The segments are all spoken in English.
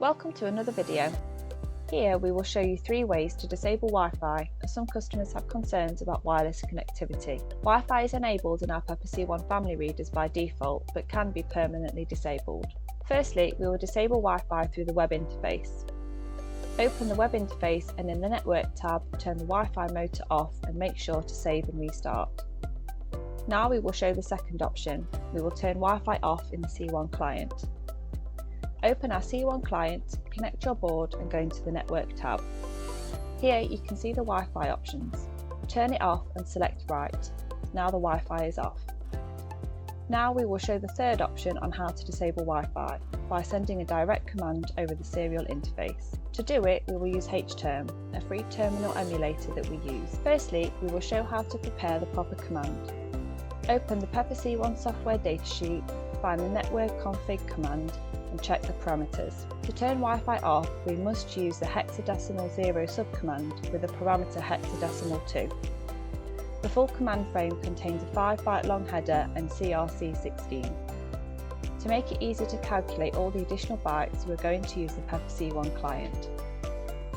Welcome to another video. Here we will show you 3 ways to disable Wi-Fi, as some customers have concerns about wireless connectivity. Wi-Fi is enabled in our Pepper C1 family readers by default, but can be permanently disabled. Firstly, we will disable Wi-Fi through the web interface. Open the web interface and in the Network tab, turn the Wi-Fi mode to off and make sure to save and restart. Now we will show the second option. We will turn Wi-Fi off in the C1 client. Open our C1 client, connect your board and go into the Network tab. Here you can see the Wi-Fi options. Turn it off and select Right. Now the Wi-Fi is off. Now we will show the third option on how to disable Wi-Fi by sending a direct command over the serial interface. To do it, we will use HTerm, a free terminal emulator that we use. Firstly, we will show how to prepare the proper command. Open the Pepper C1 software datasheet, find the network config command and check the parameters. To turn Wi-Fi off, we must use the hexadecimal 0 subcommand with a parameter hexadecimal 2. The full command frame contains a 5-byte long header and CRC16. To make it easy to calculate all the additional bytes, we're going to use the Pepper C1 client.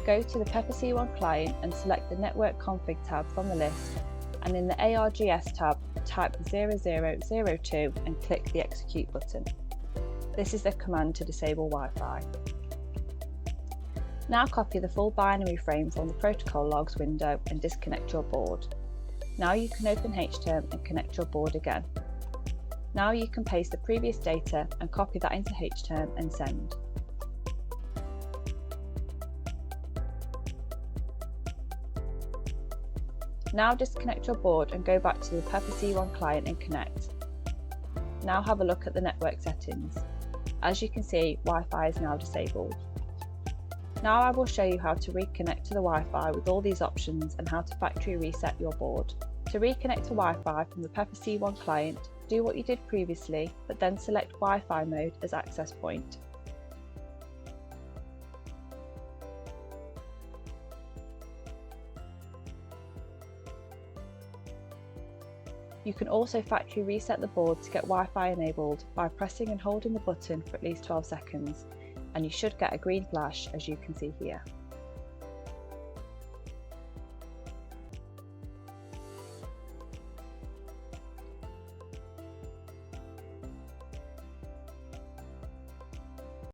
Go to the Pepper C1 client and select the Network Config tab from the list, and in the ARGS tab, type 0002 and click the Execute button. This is the command to disable Wi-Fi. Now copy the full binary frame from the protocol logs window and disconnect your board. Now you can open HTerm and connect your board again. Now you can paste the previous data and copy that into HTerm and send. Now disconnect your board and go back to the Pepper C1 client and connect. Now have a look at the network settings. As you can see, Wi-Fi is now disabled. Now I will show you how to reconnect to the Wi-Fi with all these options and how to factory reset your board. To reconnect to Wi-Fi from the Pepper C1 client, do what you did previously, but then select Wi-Fi mode as access point. You can also factory reset the board to get Wi-Fi enabled by pressing and holding the button for at least 12 seconds, and you should get a green flash as you can see here.